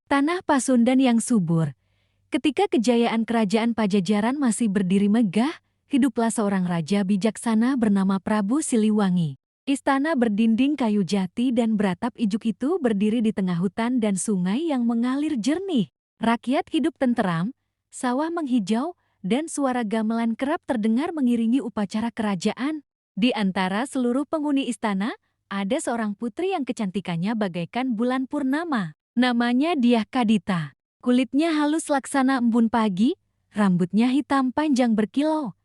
Tanah Pasundan yang subur. Ketika kejayaan kerajaan Pajajaran masih berdiri megah, hiduplah seorang raja bijaksana bernama Prabu Siliwangi. Istana berdinding kayu jati dan beratap ijuk itu berdiri di tengah hutan dan sungai yang mengalir jernih. Rakyat hidup tenteram, sawah menghijau, dan suara gamelan kerap terdengar mengiringi upacara kerajaan. Di antara seluruh penghuni istana, ada seorang putri yang kecantikannya bagaikan bulan purnama. Namanya Dyah Kadita. Kulitnya halus laksana embun pagi, rambutnya hitam panjang berkilau,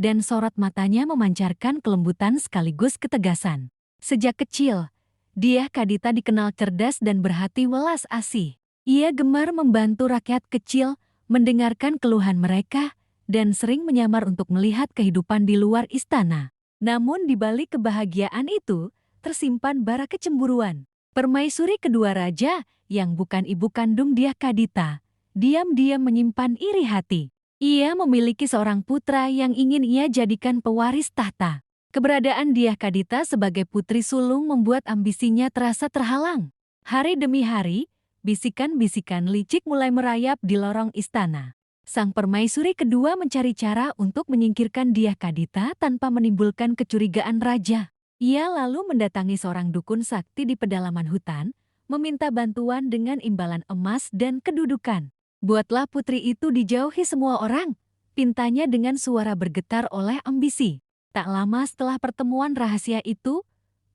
dan sorot matanya memancarkan kelembutan sekaligus ketegasan. Sejak kecil, Dyah Kadita dikenal cerdas dan berhati welas asih. Ia gemar membantu rakyat kecil, mendengarkan keluhan mereka, dan sering menyamar untuk melihat kehidupan di luar istana. Namun di balik kebahagiaan itu, tersimpan bara kecemburuan. Permaisuri kedua raja, yang bukan ibu kandung Dyah Kadita, diam-diam menyimpan iri hati. Ia memiliki seorang putra yang ingin ia jadikan pewaris tahta. Keberadaan Dyah Kadita sebagai putri sulung membuat ambisinya terasa terhalang. Hari demi hari, bisikan-bisikan licik mulai merayap di lorong istana. Sang permaisuri kedua mencari cara untuk menyingkirkan Dyah Kadita tanpa menimbulkan kecurigaan raja. Ia lalu mendatangi seorang dukun sakti di pedalaman hutan, meminta bantuan dengan imbalan emas dan kedudukan. Buatlah putri itu dijauhi semua orang, pintanya dengan suara bergetar oleh ambisi. Tak lama setelah pertemuan rahasia itu,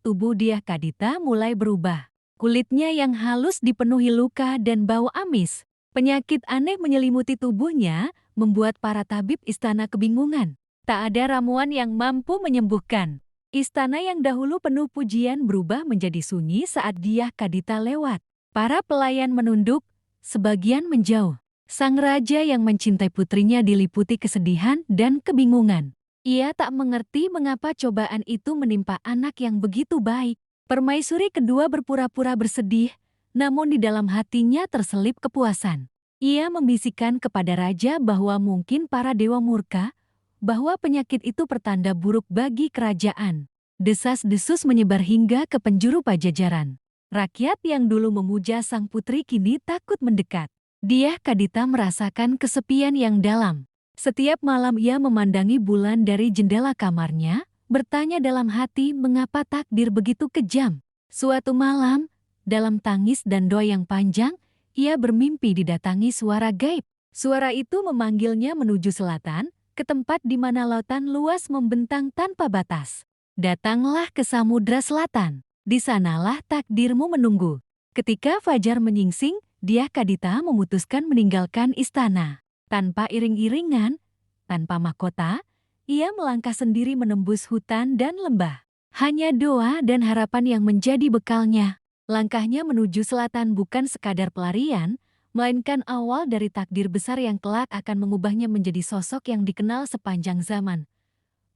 tubuh Dyah Kadita mulai berubah. Kulitnya yang halus dipenuhi luka dan bau amis. Penyakit aneh menyelimuti tubuhnya, membuat para tabib istana kebingungan. Tak ada ramuan yang mampu menyembuhkan. Istana yang dahulu penuh pujian berubah menjadi sunyi saat Dyah Kadita lewat. Para pelayan menunduk, sebagian menjauh. Sang raja yang mencintai putrinya diliputi kesedihan dan kebingungan. Ia tak mengerti mengapa cobaan itu menimpa anak yang begitu baik. Permaisuri kedua berpura-pura bersedih, namun di dalam hatinya terselip kepuasan. Ia membisikkan kepada raja bahwa mungkin para dewa murka, bahwa penyakit itu pertanda buruk bagi kerajaan. Desas-desus menyebar hingga ke penjuru Pajajaran. Rakyat yang dulu memuja sang putri kini takut mendekat. Dyah Kadita merasakan kesepian yang dalam. Setiap malam ia memandangi bulan dari jendela kamarnya, bertanya dalam hati mengapa takdir begitu kejam. Suatu malam, dalam tangis dan doa yang panjang, ia bermimpi didatangi suara gaib. Suara itu memanggilnya menuju selatan, ke tempat di mana lautan luas membentang tanpa batas. Datanglah ke Samudra Selatan. Di sanalah takdirmu menunggu. Ketika fajar menyingsing, Dyah Kadita memutuskan meninggalkan istana. Tanpa iring-iringan, tanpa mahkota, ia melangkah sendiri menembus hutan dan lembah. Hanya doa dan harapan yang menjadi bekalnya. Langkahnya menuju selatan bukan sekadar pelarian, melainkan awal dari takdir besar yang kelak akan mengubahnya menjadi sosok yang dikenal sepanjang zaman.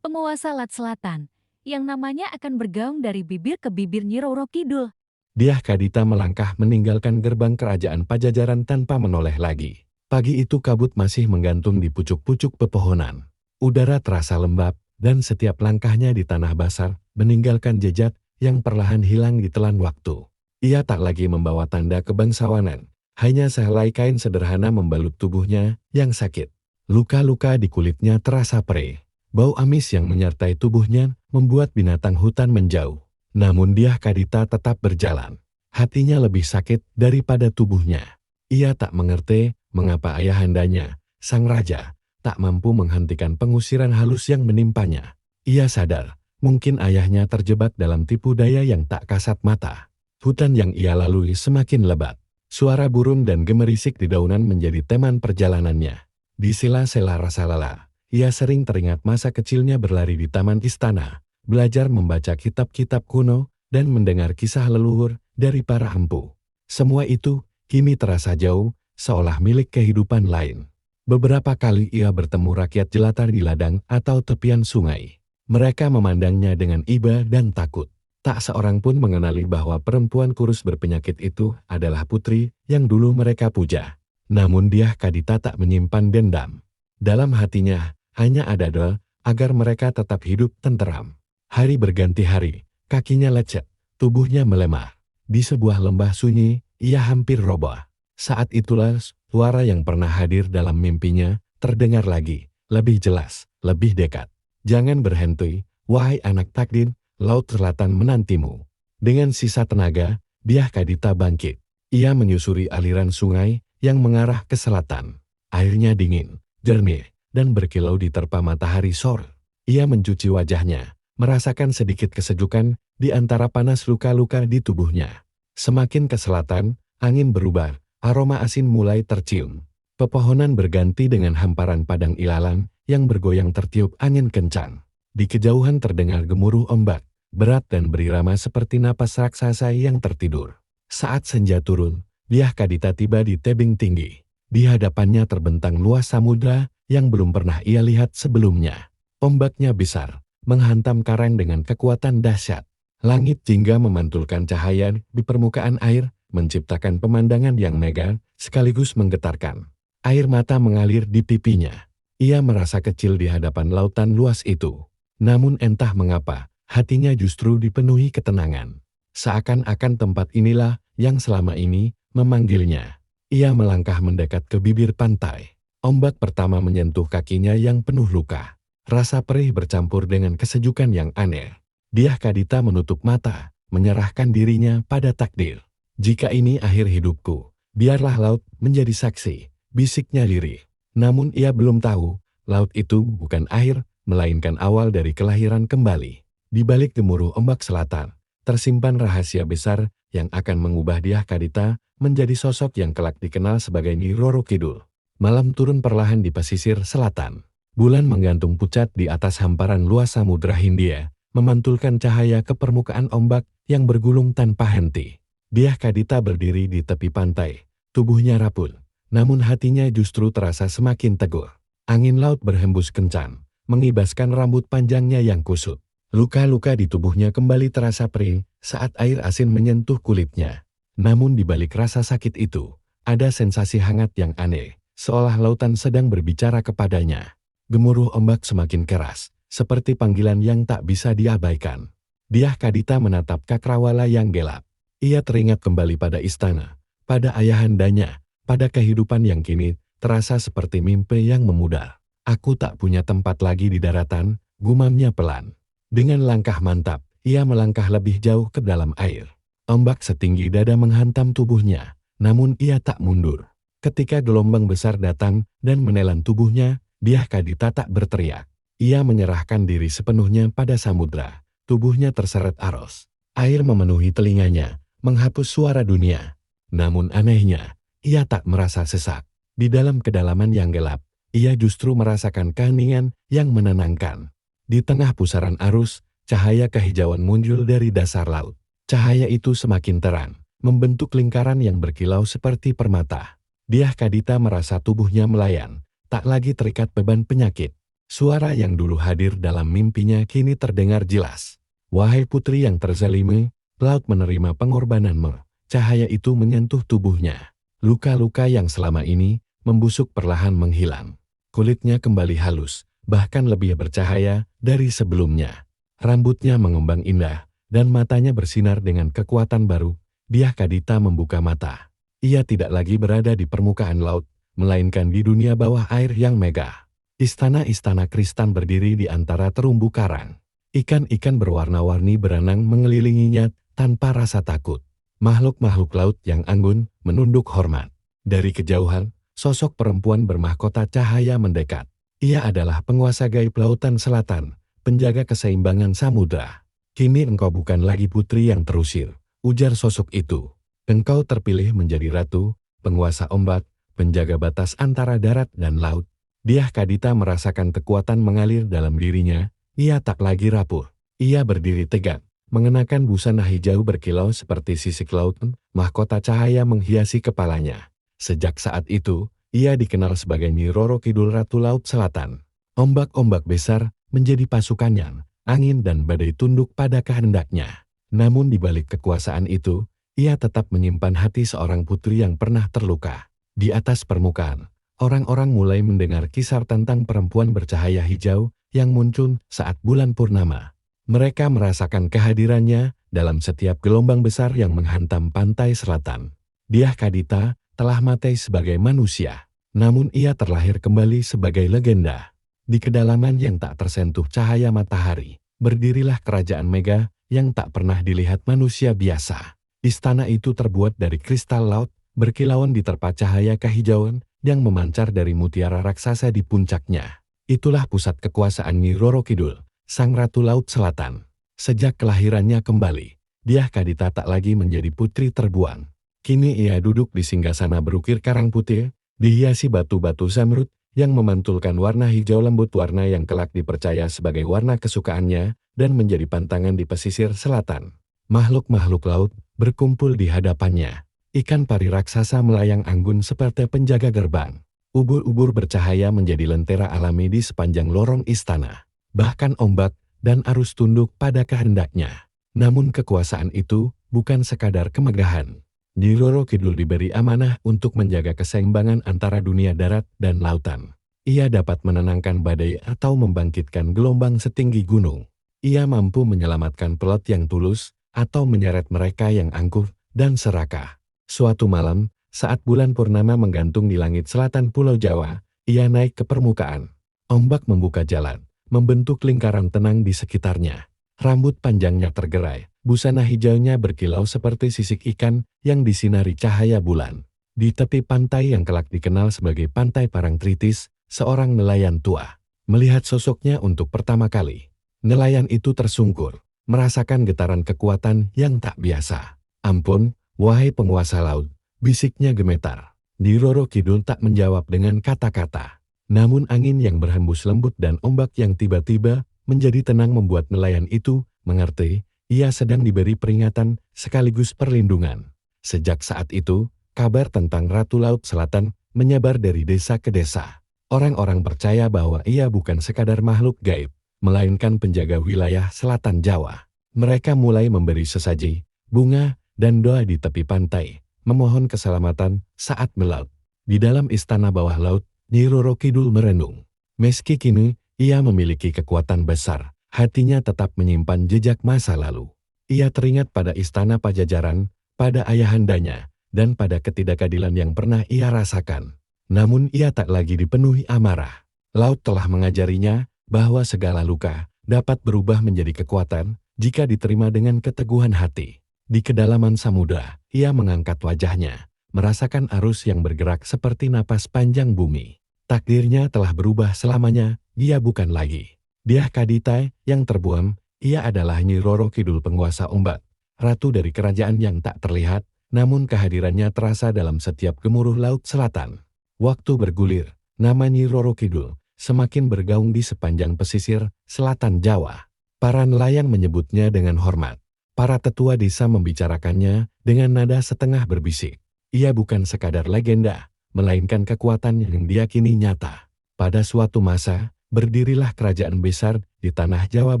Penguasa Lat Selatan, yang namanya akan bergaung dari bibir ke bibir Nyi Roro Kidul. Dyah Kadita melangkah meninggalkan gerbang kerajaan Pajajaran tanpa menoleh lagi. Pagi itu kabut masih menggantung di pucuk-pucuk pepohonan. Udara terasa lembab, dan setiap langkahnya di tanah basah meninggalkan jejak yang perlahan hilang di telan waktu. Ia tak lagi membawa tanda kebangsawanan, hanya sehelai kain sederhana membalut tubuhnya yang sakit. Luka-luka di kulitnya terasa perih. Bau amis yang menyertai tubuhnya membuat binatang hutan menjauh. Namun Dyah Kadita tetap berjalan. Hatinya lebih sakit daripada tubuhnya. Ia tak mengerti mengapa ayahandanya, sang raja, tak mampu menghentikan pengusiran halus yang menimpanya. Ia sadar, mungkin ayahnya terjebak dalam tipu daya yang tak kasat mata. Hutan yang ia lalui semakin lebat. Suara burung dan gemerisik di daunan menjadi teman perjalanannya. Di sela-sela rasa lelah, ia sering teringat masa kecilnya berlari di taman istana, belajar membaca kitab-kitab kuno, dan mendengar kisah leluhur dari para empu. Semua itu kini terasa jauh, seolah milik kehidupan lain. Beberapa kali ia bertemu rakyat jelata di ladang atau tepian sungai. Mereka memandangnya dengan iba dan takut. Tak seorang pun mengenali bahwa perempuan kurus berpenyakit itu adalah putri yang dulu mereka puja. Namun Dyah Kadita tak menyimpan dendam. Dalam hatinya hanya ada doa agar mereka tetap hidup tenteram. Hari berganti hari, kakinya lecet, tubuhnya melemah. Di sebuah lembah sunyi, ia hampir roboh. Saat itulah suara yang pernah hadir dalam mimpinya terdengar lagi, lebih jelas, lebih dekat. Jangan berhenti, wahai anak takdir, laut selatan menantimu. Dengan sisa tenaga, Dyah Kadita bangkit. Ia menyusuri aliran sungai yang mengarah ke selatan. Airnya dingin, jernih, dan berkilau diterpa matahari sore. Ia mencuci wajahnya, merasakan sedikit kesejukan di antara panas luka-luka di tubuhnya. Semakin ke selatan, angin berubah, aroma asin mulai tercium. Pepohonan berganti dengan hamparan padang ilalang yang bergoyang tertiup angin kencang. Di kejauhan terdengar gemuruh ombak, berat dan berirama seperti napas raksasa yang tertidur. Saat senja turun, Dyah Kadita tiba di tebing tinggi. Di hadapannya terbentang luas samudra yang belum pernah ia lihat sebelumnya. Ombaknya besar, menghantam karang dengan kekuatan dahsyat. Langit jingga memantulkan cahaya di permukaan air, menciptakan pemandangan yang megah, sekaligus menggetarkan. Air mata mengalir di pipinya. Ia merasa kecil di hadapan lautan luas itu. Namun entah mengapa, hatinya justru dipenuhi ketenangan. Seakan-akan tempat inilah yang selama ini memanggilnya. Ia melangkah mendekat ke bibir pantai. Ombak pertama menyentuh kakinya yang penuh luka. Rasa perih bercampur dengan kesejukan yang aneh. Dyah Kadita menutup mata, menyerahkan dirinya pada takdir. Jika ini akhir hidupku, biarlah laut menjadi saksi, bisiknya lirih. Namun ia belum tahu, laut itu bukan akhir, melainkan awal dari kelahiran kembali. Di balik gemuruh ombak selatan, tersimpan rahasia besar yang akan mengubah Dyah Kadita menjadi sosok yang kelak dikenal sebagai Nyi Roro Kidul. Malam turun perlahan di pesisir selatan. Bulan menggantung pucat di atas hamparan luas Samudra Hindia, memantulkan cahaya ke permukaan ombak yang bergulung tanpa henti. Dyah Kadita berdiri di tepi pantai, tubuhnya rapuh, namun hatinya justru terasa semakin teguh. Angin laut berhembus kencang, mengibaskan rambut panjangnya yang kusut. Luka-luka di tubuhnya kembali terasa perih saat air asin menyentuh kulitnya. Namun di balik rasa sakit itu, ada sensasi hangat yang aneh, seolah lautan sedang berbicara kepadanya. Gemuruh ombak semakin keras, seperti panggilan yang tak bisa diabaikan. Dyah Kadita menatap cakrawala yang gelap. Ia teringat kembali pada istana, pada ayahandanya, pada kehidupan yang kini terasa seperti mimpi yang memudar. Aku tak punya tempat lagi di daratan, gumamnya pelan. Dengan langkah mantap, ia melangkah lebih jauh ke dalam air. Ombak setinggi dada menghantam tubuhnya, namun ia tak mundur. Ketika gelombang besar datang dan menelan tubuhnya, Dyah Kadita tak berteriak. Ia menyerahkan diri sepenuhnya pada samudra. Tubuhnya terseret arus. Air memenuhi telinganya, menghapus suara dunia. Namun anehnya, ia tak merasa sesak. Di dalam kedalaman yang gelap, ia justru merasakan keheningan yang menenangkan. Di tengah pusaran arus, cahaya kehijauan muncul dari dasar laut. Cahaya itu semakin terang, membentuk lingkaran yang berkilau seperti permata. Dyah Kadita merasa tubuhnya melayang, tak lagi terikat beban penyakit. Suara yang dulu hadir dalam mimpinya kini terdengar jelas. Wahai putri yang terzalimi, laut menerima pengorbananmu. Cahaya itu menyentuh tubuhnya. Luka-luka yang selama ini membusuk perlahan menghilang. Kulitnya kembali halus, bahkan lebih bercahaya dari sebelumnya. Rambutnya mengembang indah, dan matanya bersinar dengan kekuatan baru. Dyah Kadita membuka mata. Ia tidak lagi berada di permukaan laut, melainkan di dunia bawah air yang megah. Istana-istana kristal berdiri di antara terumbu karang. Ikan-ikan berwarna-warni berenang mengelilinginya tanpa rasa takut. Makhluk-makhluk laut yang anggun menunduk hormat. Dari kejauhan, sosok perempuan bermahkota cahaya mendekat. Ia adalah penguasa gaib lautan selatan, penjaga keseimbangan samudra. Kini engkau bukan lagi putri yang terusir, ujar sosok itu. Engkau terpilih menjadi ratu, penguasa ombak, penjaga batas antara darat dan laut. Dyah Kadita merasakan kekuatan mengalir dalam dirinya. Ia tak lagi rapuh. Ia berdiri tegak, mengenakan busana hijau berkilau seperti sisik laut. Mahkota cahaya menghiasi kepalanya. Sejak saat itu, ia dikenal sebagai Nyi Roro Kidul Ratu Laut Selatan. Ombak-ombak besar menjadi pasukannya, angin dan badai tunduk pada kehendaknya. Namun di balik kekuasaan itu, ia tetap menyimpan hati seorang putri yang pernah terluka. Di atas permukaan, orang-orang mulai mendengar kisah tentang perempuan bercahaya hijau yang muncul saat bulan purnama. Mereka merasakan kehadirannya dalam setiap gelombang besar yang menghantam pantai selatan. Dyah Kadita telah mati sebagai manusia. Namun ia terlahir kembali sebagai legenda. Di kedalaman yang tak tersentuh cahaya matahari, berdirilah kerajaan Mega yang tak pernah dilihat manusia biasa. Istana itu terbuat dari kristal laut, berkilauan diterpa cahaya kehijauan yang memancar dari mutiara raksasa di puncaknya. Itulah pusat kekuasaan Nyi Roro Kidul, Sang Ratu Laut Selatan. Sejak kelahirannya kembali, Dyah Kadita tak lagi menjadi putri terbuang. Kini ia duduk di singgasana berukir karang putih, dihiasi batu-batu zamrud yang memantulkan warna hijau lembut, warna yang kelak dipercaya sebagai warna kesukaannya dan menjadi pantangan di pesisir selatan. Makhluk-makhluk laut berkumpul di hadapannya. Ikan pari raksasa melayang anggun seperti penjaga gerbang. Ubur-ubur bercahaya menjadi lentera alami di sepanjang lorong istana. Bahkan ombak dan arus tunduk pada kehendaknya. Namun kekuasaan itu bukan sekadar kemegahan. Nyi Roro Kidul diberi amanah untuk menjaga keseimbangan antara dunia darat dan lautan. Ia dapat menenangkan badai atau membangkitkan gelombang setinggi gunung. Ia mampu menyelamatkan pelaut yang tulus atau menyeret mereka yang angkuh dan serakah. Suatu malam, saat bulan purnama menggantung di langit selatan Pulau Jawa, ia naik ke permukaan. Ombak membuka jalan, membentuk lingkaran tenang di sekitarnya. Rambut panjangnya tergerai, busana hijaunya berkilau seperti sisik ikan yang disinari cahaya bulan. Di tepi pantai yang kelak dikenal sebagai Pantai Parangtritis, seorang nelayan tua melihat sosoknya untuk pertama kali. Nelayan itu tersungkur, merasakan getaran kekuatan yang tak biasa. "Ampun, wahai penguasa laut," bisiknya gemetar. Nyi Roro Kidul tak menjawab dengan kata-kata. Namun angin yang berhembus lembut dan ombak yang tiba-tiba menjadi tenang membuat nelayan itu mengerti ia sedang diberi peringatan sekaligus perlindungan. Sejak saat itu, kabar tentang Ratu Laut Selatan menyebar dari desa ke desa. Orang-orang percaya bahwa ia bukan sekadar makhluk gaib, melainkan penjaga wilayah selatan Jawa. Mereka mulai memberi sesaji, bunga, dan doa di tepi pantai, memohon keselamatan saat melaut. Di dalam istana bawah laut, Nyi Roro Kidul merenung. Meski kini ia memiliki kekuatan besar, hatinya tetap menyimpan jejak masa lalu. Ia teringat pada istana Pajajaran, pada ayahandanya, dan pada ketidakadilan yang pernah ia rasakan. Namun ia tak lagi dipenuhi amarah. Laut telah mengajarinya bahwa segala luka dapat berubah menjadi kekuatan jika diterima dengan keteguhan hati. Di kedalaman samudra, ia mengangkat wajahnya, merasakan arus yang bergerak seperti napas panjang bumi. Takdirnya telah berubah selamanya, dia bukan lagi Dyah Kadita yang terbuang, ia adalah Nyi Roro Kidul, penguasa ombak, ratu dari kerajaan yang tak terlihat, namun kehadirannya terasa dalam setiap gemuruh laut selatan. Waktu bergulir, nama Nyi Roro Kidul semakin bergaung di sepanjang pesisir selatan Jawa. Para nelayan menyebutnya dengan hormat. Para tetua desa membicarakannya dengan nada setengah berbisik. Ia bukan sekadar legenda, melainkan kekuatan yang diyakini nyata. Pada suatu masa, berdirilah kerajaan besar di tanah Jawa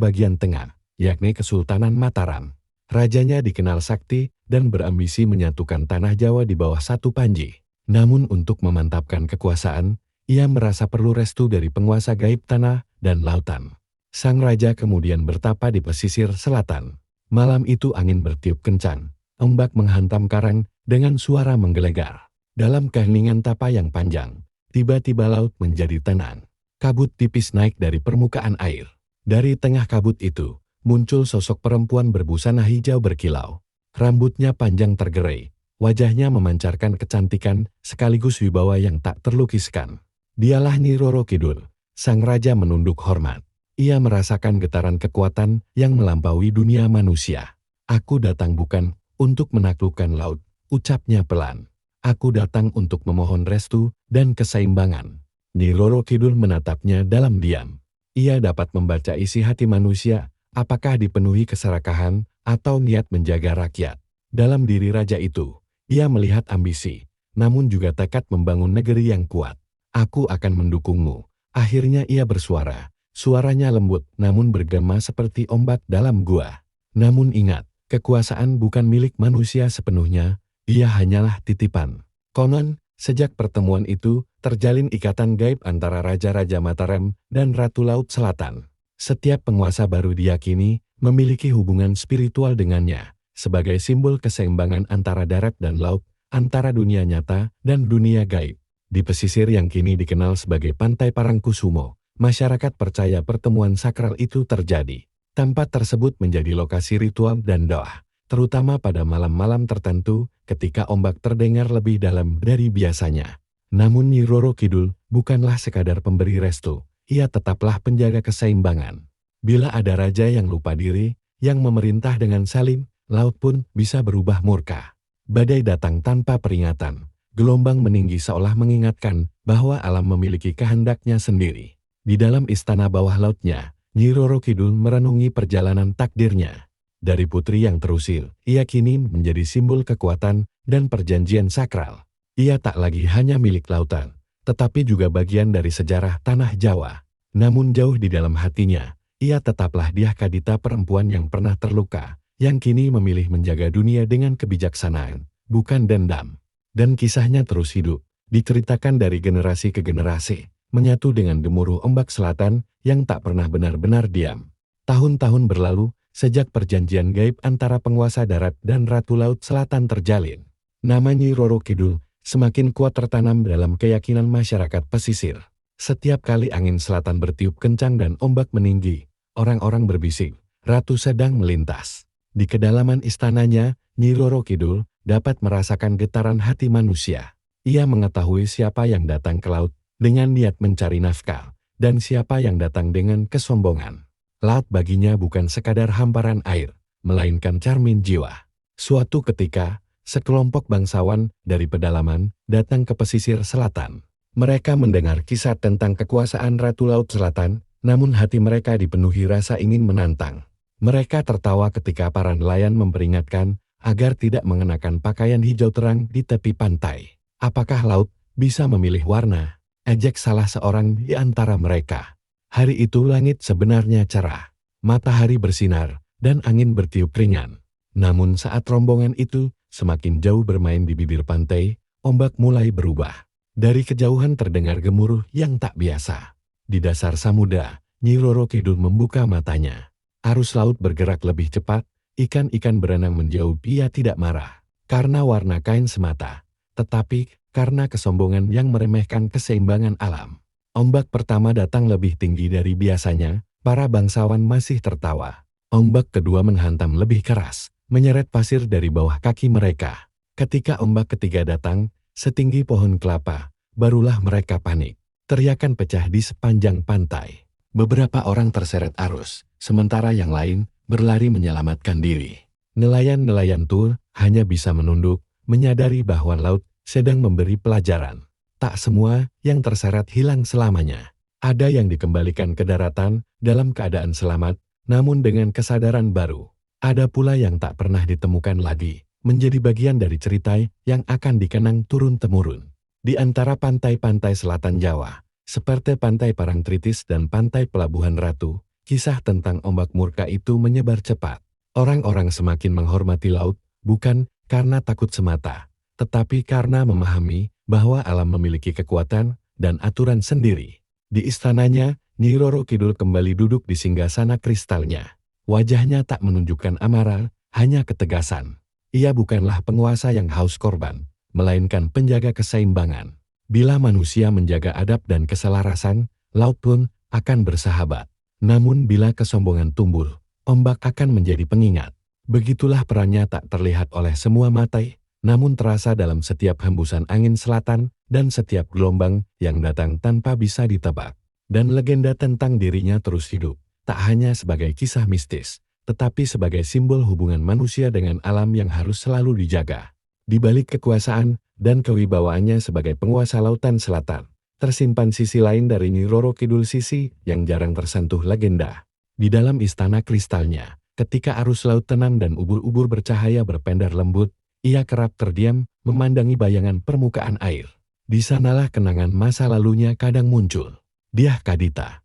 bagian tengah, yakni Kesultanan Mataram. Rajanya dikenal sakti dan berambisi menyatukan tanah Jawa di bawah satu panji. Namun untuk memantapkan kekuasaan, ia merasa perlu restu dari penguasa gaib tanah dan lautan. Sang raja kemudian bertapa di pesisir selatan. Malam itu angin bertiup kencang, ombak menghantam karang dengan suara menggelegar. Dalam keheningan tapa yang panjang, tiba-tiba laut menjadi tenang. Kabut tipis naik dari permukaan air. Dari tengah kabut itu, muncul sosok perempuan berbusana hijau berkilau. Rambutnya panjang tergerai, wajahnya memancarkan kecantikan sekaligus wibawa yang tak terlukiskan. Dialah Nyi Roro Kidul. Sang raja menunduk hormat. Ia merasakan getaran kekuatan yang melampaui dunia manusia. "Aku datang bukan untuk menaklukkan laut," ucapnya pelan. "Aku datang untuk memohon restu dan keseimbangan." Nyi Roro Kidul menatapnya dalam diam. Ia dapat membaca isi hati manusia, apakah dipenuhi keserakahan atau niat menjaga rakyat. Dalam diri raja itu, ia melihat ambisi, namun juga tekad membangun negeri yang kuat. "Aku akan mendukungmu." Akhirnya ia bersuara. Suaranya lembut namun bergema seperti ombak dalam gua. Namun ingat, kekuasaan bukan milik manusia sepenuhnya, ia hanyalah titipan. Konon, sejak pertemuan itu, terjalin ikatan gaib antara Raja-Raja Mataram dan Ratu Laut Selatan. Setiap penguasa baru diyakini memiliki hubungan spiritual dengannya, sebagai simbol keseimbangan antara darat dan laut, antara dunia nyata dan dunia gaib. Di pesisir yang kini dikenal sebagai Pantai Parangkusumo, masyarakat percaya pertemuan sakral itu terjadi. Tempat tersebut menjadi lokasi ritual dan doa, terutama pada malam-malam tertentu ketika ombak terdengar lebih dalam dari biasanya. Namun Nyi Roro Kidul bukanlah sekadar pemberi restu, ia tetaplah penjaga keseimbangan. Bila ada raja yang lupa diri, yang memerintah dengan zalim, laut pun bisa berubah murka. Badai datang tanpa peringatan. Gelombang meninggi seolah mengingatkan bahwa alam memiliki kehendaknya sendiri. Di dalam istana bawah lautnya, Nyi Roro Kidul merenungi perjalanan takdirnya. Dari putri yang terusil, ia kini menjadi simbol kekuatan dan perjanjian sakral. Ia tak lagi hanya milik lautan, tetapi juga bagian dari sejarah tanah Jawa. Namun jauh di dalam hatinya, ia tetaplah Dyah Kadita, perempuan yang pernah terluka, yang kini memilih menjaga dunia dengan kebijaksanaan, bukan dendam. Dan kisahnya terus hidup, diceritakan dari generasi ke generasi, menyatu dengan gemuruh ombak selatan yang tak pernah benar-benar diam. Tahun-tahun berlalu, sejak perjanjian gaib antara penguasa darat dan Ratu Laut Selatan terjalin. Nama Nyi Roro Kidul semakin kuat tertanam dalam keyakinan masyarakat pesisir. Setiap kali angin selatan bertiup kencang dan ombak meninggi, orang-orang berbisik, Ratu sedang melintas. Di kedalaman istananya, Nyi Roro Kidul dapat merasakan getaran hati manusia. Ia mengetahui siapa yang datang ke laut dengan niat mencari nafkah, dan siapa yang datang dengan kesombongan. Laut baginya bukan sekadar hamparan air, melainkan cermin jiwa. Suatu ketika, sekelompok bangsawan dari pedalaman datang ke pesisir selatan. Mereka mendengar kisah tentang kekuasaan Ratu Laut Selatan, namun hati mereka dipenuhi rasa ingin menantang. Mereka tertawa ketika para nelayan memperingatkan agar tidak mengenakan pakaian hijau terang di tepi pantai. Apakah laut bisa memilih warna? Ejek salah seorang di antara mereka. Hari itu langit sebenarnya cerah, matahari bersinar, dan angin bertiup ringan. Namun saat rombongan itu semakin jauh bermain di bibir pantai, ombak mulai berubah. Dari kejauhan terdengar gemuruh yang tak biasa. Di dasar samudra, Nyi Roro Kidul membuka matanya. Arus laut bergerak lebih cepat, ikan-ikan berenang menjauh. Ia tidak marah karena warna kain semata, tetapi karena kesombongan yang meremehkan keseimbangan alam. Ombak pertama datang lebih tinggi dari biasanya, para bangsawan masih tertawa. Ombak kedua menghantam lebih keras, menyeret pasir dari bawah kaki mereka. Ketika ombak ketiga datang, setinggi pohon kelapa, barulah mereka panik. Teriakan pecah di sepanjang pantai. Beberapa orang terseret arus, sementara yang lain berlari menyelamatkan diri. Nelayan-nelayan Tur hanya bisa menunduk, menyadari bahwa laut sedang memberi pelajaran. Tak semua yang terseret hilang selamanya. Ada yang dikembalikan ke daratan dalam keadaan selamat, namun dengan kesadaran baru. Ada pula yang tak pernah ditemukan lagi, menjadi bagian dari cerita yang akan dikenang turun-temurun. Di antara pantai-pantai selatan Jawa, seperti Pantai Parangtritis dan Pantai Pelabuhan Ratu, kisah tentang ombak murka itu menyebar cepat. Orang-orang semakin menghormati laut, bukan karena takut semata, tetapi karena memahami bahwa alam memiliki kekuatan dan aturan sendiri. Di istananya, Nyi Roro Kidul kembali duduk di singgasana kristalnya. Wajahnya tak menunjukkan amarah, hanya ketegasan. Ia bukanlah penguasa yang haus korban, melainkan penjaga keseimbangan. Bila manusia menjaga adab dan keselarasan, laut pun akan bersahabat. Namun bila kesombongan tumbuh, ombak akan menjadi pengingat. Begitulah perannya tak terlihat oleh semua mata, namun terasa dalam setiap hembusan angin selatan dan setiap gelombang yang datang tanpa bisa ditebak. Dan legenda tentang dirinya terus hidup, tak hanya sebagai kisah mistis, tetapi sebagai simbol hubungan manusia dengan alam yang harus selalu dijaga. Di balik kekuasaan dan kewibawaannya sebagai penguasa lautan selatan, tersimpan sisi lain dari Nyi Roro Kidul, sisi yang jarang tersentuh legenda. Di dalam istana kristalnya, ketika arus laut tenang dan ubur-ubur bercahaya berpendar lembut, ia kerap terdiam memandangi bayangan permukaan air. Di sanalah kenangan masa lalunya kadang muncul. Dyah Kadita.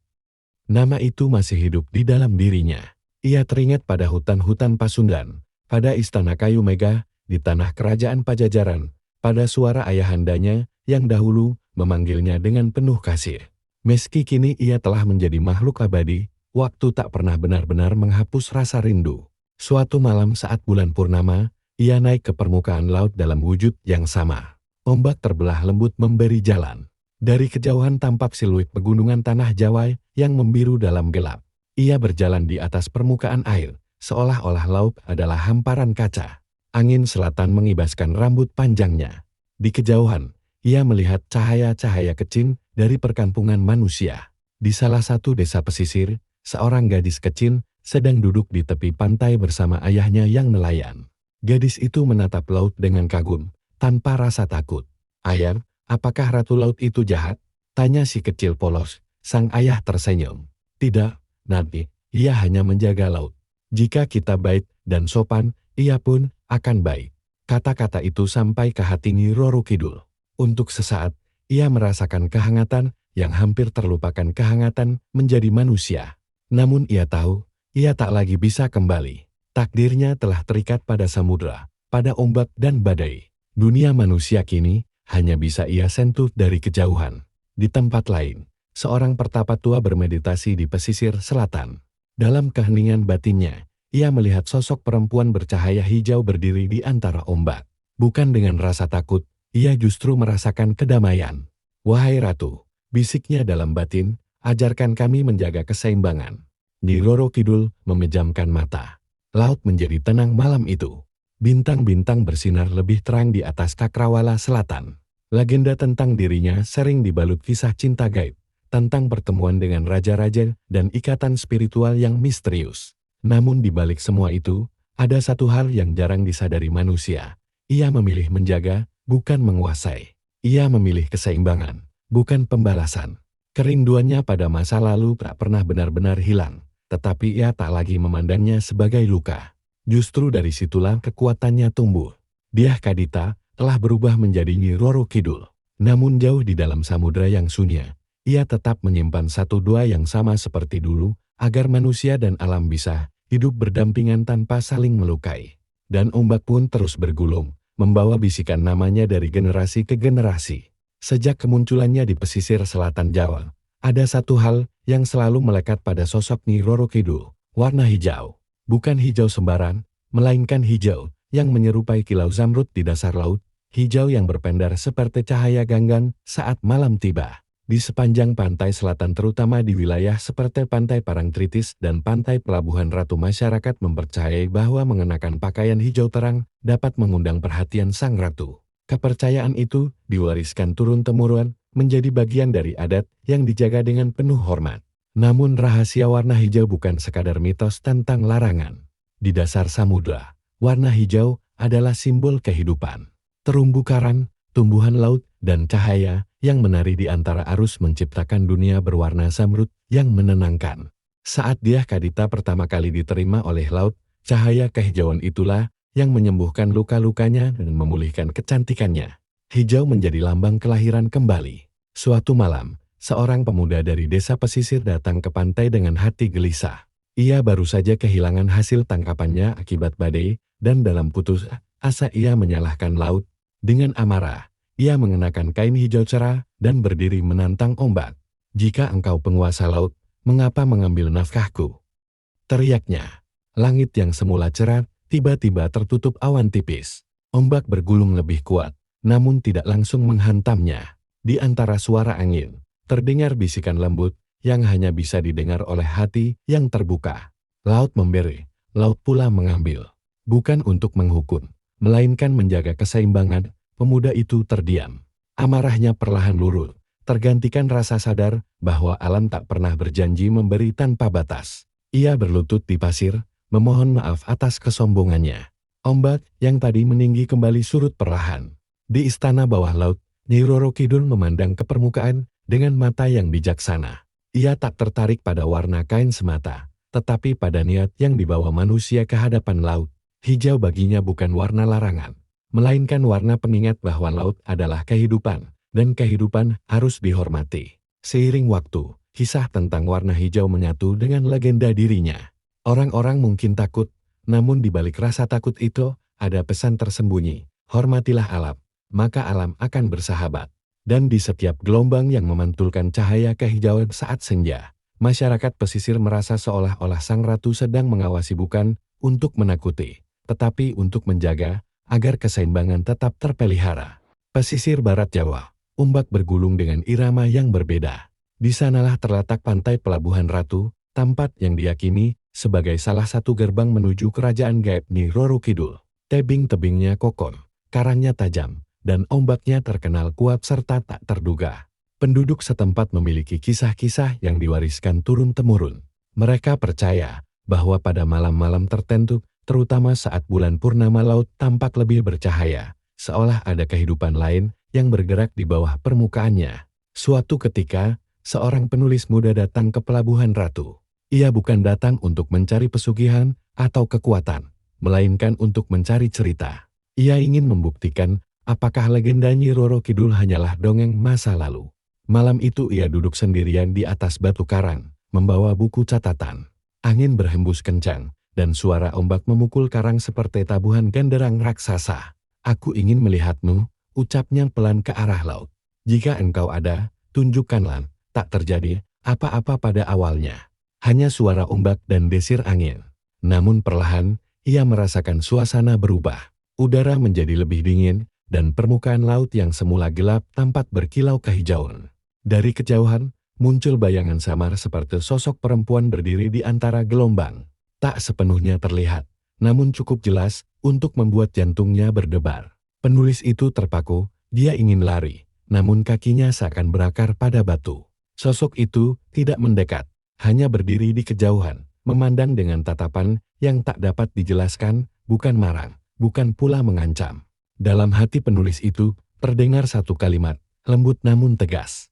Nama itu masih hidup di dalam dirinya. Ia teringat pada hutan-hutan Pasundan, pada istana kayu megah, di tanah kerajaan Pajajaran, pada suara ayahandanya yang dahulu memanggilnya dengan penuh kasih. Meski kini ia telah menjadi makhluk abadi, waktu tak pernah benar-benar menghapus rasa rindu. Suatu malam saat bulan purnama, Ia naik ke permukaan laut dalam wujud yang sama. Ombak terbelah lembut memberi jalan. Dari kejauhan tampak siluet pegunungan tanah Jawa yang membiru dalam gelap. Ia berjalan di atas permukaan air, seolah-olah laut adalah hamparan kaca. Angin selatan mengibaskan rambut panjangnya. Di kejauhan, ia melihat cahaya-cahaya kecil dari perkampungan manusia. Di salah satu desa pesisir, seorang gadis kecil sedang duduk di tepi pantai bersama ayahnya yang nelayan. Gadis itu menatap laut dengan kagum, tanpa rasa takut. "Ayah, apakah ratu laut itu jahat?" tanya si kecil polos. Sang ayah tersenyum. "Tidak, Nabi, ia hanya menjaga laut. Jika kita baik dan sopan, ia pun akan baik." Kata-kata itu sampai ke hati Nyi Roro Kidul. Untuk sesaat, ia merasakan kehangatan yang hampir terlupakan kehangatan menjadi manusia. Namun ia tahu, ia tak lagi bisa kembali. Takdirnya telah terikat pada samudera, pada ombak dan badai. Dunia manusia kini hanya bisa ia sentuh dari kejauhan. Di tempat lain, seorang pertapa tua bermeditasi di pesisir selatan. Dalam keheningan batinnya, ia melihat sosok perempuan bercahaya hijau berdiri di antara ombak. Bukan dengan rasa takut, ia justru merasakan kedamaian. "Wahai ratu," bisiknya dalam batin, "ajarkan kami menjaga keseimbangan." Nyi Roro Kidul memejamkan mata. Laut menjadi tenang malam itu. Bintang-bintang bersinar lebih terang di atas cakrawala selatan. Legenda tentang dirinya sering dibalut kisah cinta gaib, tentang pertemuan dengan raja-raja dan ikatan spiritual yang misterius. Namun di balik semua itu, ada satu hal yang jarang disadari manusia. Ia memilih menjaga, bukan menguasai. Ia memilih keseimbangan, bukan pembalasan. Kerinduannya pada masa lalu tak pernah benar-benar hilang. Tetapi ia tak lagi memandangnya sebagai luka. Justru dari situlah kekuatannya tumbuh. Dyah Kadita telah berubah menjadi Nyi Roro Kidul. Namun jauh di dalam samudera yang sunyi, ia tetap menyimpan satu doa yang sama seperti dulu, agar manusia dan alam bisa hidup berdampingan tanpa saling melukai. Dan ombak pun terus bergulung, membawa bisikan namanya dari generasi ke generasi. Sejak kemunculannya di pesisir selatan Jawa, ada satu hal yang selalu melekat pada sosok Nyi Roro Kidul, warna hijau. Bukan hijau sembarang, melainkan hijau yang menyerupai kilau zamrud di dasar laut, hijau yang berpendar seperti cahaya ganggang saat malam tiba. Di sepanjang pantai selatan terutama di wilayah seperti Pantai Parangtritis dan Pantai Pelabuhan Ratu, masyarakat mempercayai bahwa mengenakan pakaian hijau terang dapat mengundang perhatian sang ratu. Kepercayaan itu diwariskan turun-temurun, menjadi bagian dari adat yang dijaga dengan penuh hormat. Namun rahasia warna hijau bukan sekadar mitos tentang larangan. Di dasar samudera, warna hijau adalah simbol kehidupan. Terumbu karang, tumbuhan laut, dan cahaya yang menari di antara arus menciptakan dunia berwarna zamrud yang menenangkan. Saat Dyah Kadita pertama kali diterima oleh laut, cahaya kehijauan itulah yang menyembuhkan luka-lukanya dan memulihkan kecantikannya. Hijau menjadi lambang kelahiran kembali. Suatu malam, seorang pemuda dari desa pesisir datang ke pantai dengan hati gelisah. Ia baru saja kehilangan hasil tangkapannya akibat badai, dan dalam putus asa ia menyalahkan laut. Dengan amarah, ia mengenakan kain hijau cerah dan berdiri menantang ombak. "Jika engkau penguasa laut, mengapa mengambil nafkahku?" teriaknya. Langit yang semula cerah tiba-tiba tertutup awan tipis. Ombak bergulung lebih kuat, namun tidak langsung menghantamnya. Di antara suara angin, terdengar bisikan lembut yang hanya bisa didengar oleh hati yang terbuka. Laut memberi, laut pula mengambil. Bukan untuk menghukum, melainkan menjaga keseimbangan. Pemuda itu terdiam. Amarahnya perlahan luruh, tergantikan rasa sadar bahwa alam tak pernah berjanji memberi tanpa batas. Ia berlutut di pasir, memohon maaf atas kesombongannya. Ombak yang tadi meninggi kembali surut perlahan. Di istana bawah laut, Nyi Roro Kidul memandang ke permukaan dengan mata yang bijaksana. Ia tak tertarik pada warna kain semata, tetapi pada niat yang dibawa manusia ke hadapan laut. Hijau baginya bukan warna larangan, melainkan warna pengingat bahwa laut adalah kehidupan, dan kehidupan harus dihormati. Seiring waktu, kisah tentang warna hijau menyatu dengan legenda dirinya. Orang-orang mungkin takut, namun di balik rasa takut itu, ada pesan tersembunyi. Hormatilah alam, maka alam akan bersahabat. Dan di setiap gelombang yang memantulkan cahaya kehijauan saat senja, masyarakat pesisir merasa seolah-olah sang ratu sedang mengawasi, bukan untuk menakuti, tetapi untuk menjaga, agar keseimbangan tetap terpelihara. Pesisir barat Jawa, ombak bergulung dengan irama yang berbeda. Di sanalah terletak pantai Pelabuhan Ratu, tempat yang diyakini sebagai salah satu gerbang menuju kerajaan gaib Nyi Roro Kidul. Tebing-tebingnya kokoh, karangnya tajam, dan ombaknya terkenal kuat serta tak terduga. Penduduk setempat memiliki kisah-kisah yang diwariskan turun-temurun. Mereka percaya bahwa pada malam-malam tertentu, terutama saat bulan purnama, laut tampak lebih bercahaya, seolah ada kehidupan lain yang bergerak di bawah permukaannya. Suatu ketika, seorang penulis muda datang ke Pelabuhan Ratu. Ia bukan datang untuk mencari pesugihan atau kekuatan, melainkan untuk mencari cerita. Ia ingin membuktikan apakah legenda Nyi Roro Kidul hanyalah dongeng masa lalu. Malam itu ia duduk sendirian di atas batu karang, membawa buku catatan. Angin berhembus kencang, dan suara ombak memukul karang seperti tabuhan genderang raksasa. "Aku ingin melihatmu," ucapnya pelan ke arah laut. "Jika engkau ada, tunjukkanlah." Tak terjadi apa-apa pada awalnya. Hanya suara ombak dan desir angin. Namun perlahan, ia merasakan suasana berubah. Udara menjadi lebih dingin, dan permukaan laut yang semula gelap tampak berkilau kehijauan. Dari kejauhan, muncul bayangan samar seperti sosok perempuan berdiri di antara gelombang. Tak sepenuhnya terlihat, namun cukup jelas untuk membuat jantungnya berdebar. Penulis itu terpaku, dia ingin lari, namun kakinya seakan berakar pada batu. Sosok itu tidak mendekat, hanya berdiri di kejauhan, memandang dengan tatapan yang tak dapat dijelaskan, bukan marah, bukan pula mengancam. Dalam hati penulis itu, terdengar satu kalimat, lembut namun tegas.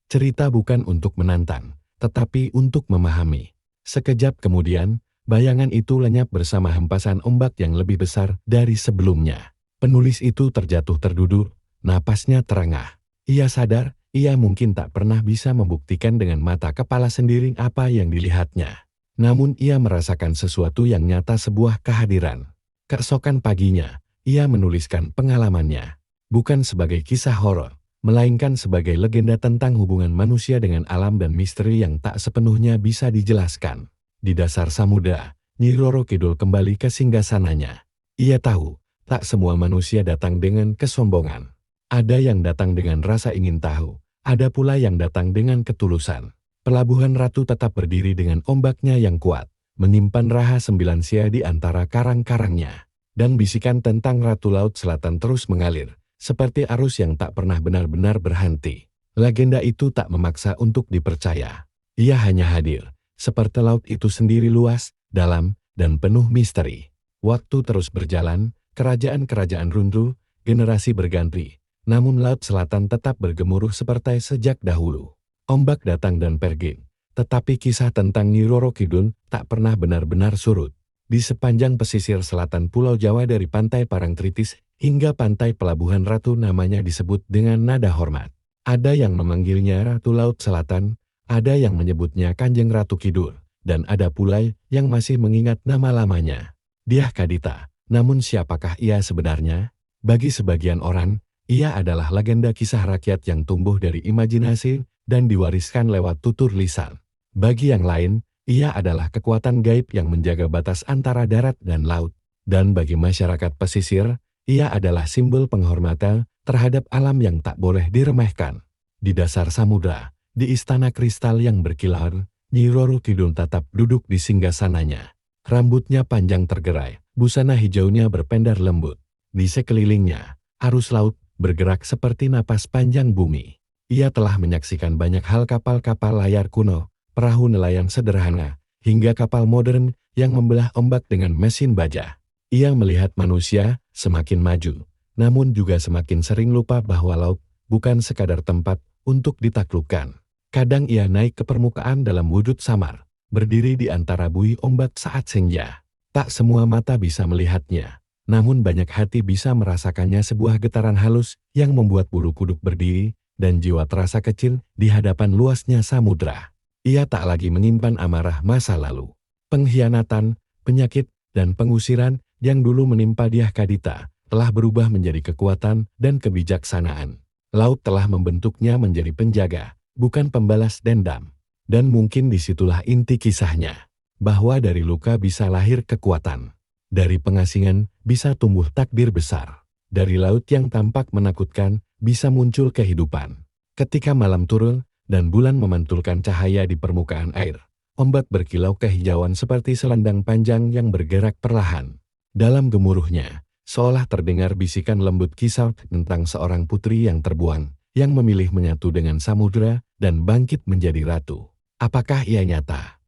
Cerita bukan untuk menantang, tetapi untuk memahami. Sekejap kemudian, bayangan itu lenyap bersama hempasan ombak yang lebih besar dari sebelumnya. Penulis itu terjatuh terduduk, napasnya terengah. Ia sadar, ia mungkin tak pernah bisa membuktikan dengan mata kepala sendiri apa yang dilihatnya. Namun ia merasakan sesuatu yang nyata, sebuah kehadiran. Keesokan paginya, ia menuliskan pengalamannya. Bukan sebagai kisah horor, melainkan sebagai legenda tentang hubungan manusia dengan alam dan misteri yang tak sepenuhnya bisa dijelaskan. Di dasar samudera, Nyi Roro Kidul kembali ke singgasananya. Ia tahu, tak semua manusia datang dengan kesombongan. Ada yang datang dengan rasa ingin tahu, ada pula yang datang dengan ketulusan. Pelabuhan Ratu tetap berdiri dengan ombaknya yang kuat, menyimpan raha 9 sia di antara karang-karangnya. Dan bisikan tentang Ratu Laut Selatan terus mengalir, seperti arus yang tak pernah benar-benar berhenti. Legenda itu tak memaksa untuk dipercaya. Ia hanya hadir, seperti laut itu sendiri, luas, dalam, dan penuh misteri. Waktu terus berjalan, kerajaan-kerajaan runtuh, generasi berganti, namun Laut Selatan tetap bergemuruh seperti sejak dahulu. Ombak datang dan pergi, tetapi kisah tentang Nyi Roro Kidul tak pernah benar-benar surut. Di sepanjang pesisir selatan Pulau Jawa dari pantai Parangtritis hingga pantai Pelabuhan Ratu namanya disebut dengan nada hormat. Ada yang memanggilnya Ratu Laut Selatan, ada yang menyebutnya Kanjeng Ratu Kidul, dan ada pula yang masih mengingat nama lamanya, Dyah Kadita. Namun siapakah ia sebenarnya? Bagi sebagian orang, ia adalah legenda kisah rakyat yang tumbuh dari imajinasi dan diwariskan lewat tutur lisan. Bagi yang lain, ia adalah kekuatan gaib yang menjaga batas antara darat dan laut. Dan bagi masyarakat pesisir, ia adalah simbol penghormatan terhadap alam yang tak boleh diremehkan. Di dasar samudra, di istana kristal yang berkilar, Nyi Roro Kidul tetap duduk di singgasananya. Rambutnya panjang tergerai, busana hijaunya berpendar lembut. Di sekelilingnya, arus laut bergerak seperti napas panjang bumi. Ia telah menyaksikan banyak hal, kapal-kapal layar kuno, perahu nelayan sederhana, hingga kapal modern yang membelah ombak dengan mesin baja. Ia melihat manusia semakin maju, namun juga semakin sering lupa bahwa laut bukan sekadar tempat untuk ditaklukkan. Kadang ia naik ke permukaan dalam wujud samar, berdiri di antara buih ombak saat senja. Tak semua mata bisa melihatnya, namun banyak hati bisa merasakannya, sebuah getaran halus yang membuat bulu kuduk berdiri, dan jiwa terasa kecil di hadapan luasnya samudra. Ia tak lagi menyimpan amarah masa lalu. Pengkhianatan, penyakit, dan pengusiran yang dulu menimpa Dyah Kadita telah berubah menjadi kekuatan dan kebijaksanaan. Laut telah membentuknya menjadi penjaga, bukan pembalas dendam. Dan mungkin disitulah inti kisahnya, bahwa dari luka bisa lahir kekuatan. Dari pengasingan bisa tumbuh takdir besar. Dari laut yang tampak menakutkan bisa muncul kehidupan. Ketika malam turun dan bulan memantulkan cahaya di permukaan air, ombak berkilau kehijauan seperti selendang panjang yang bergerak perlahan. Dalam gemuruhnya, seolah terdengar bisikan lembut kisah tentang seorang putri yang terbuang, yang memilih menyatu dengan samudera dan bangkit menjadi ratu. Apakah ia nyata?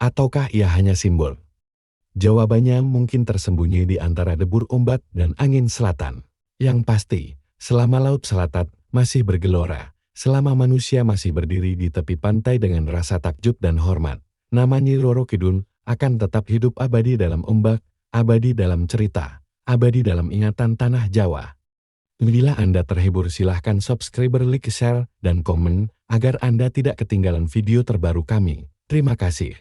Ataukah ia hanya simbol? Jawabannya mungkin tersembunyi di antara debur ombak dan angin selatan. Yang pasti, selama laut selatan masih bergelora, selama manusia masih berdiri di tepi pantai dengan rasa takjub dan hormat, nama Nyi Roro Kidul akan tetap hidup abadi dalam ombak, abadi dalam cerita, abadi dalam ingatan tanah Jawa. Bila Anda terhibur silahkan subscribe, like, share, dan komen agar Anda tidak ketinggalan video terbaru kami. Terima kasih.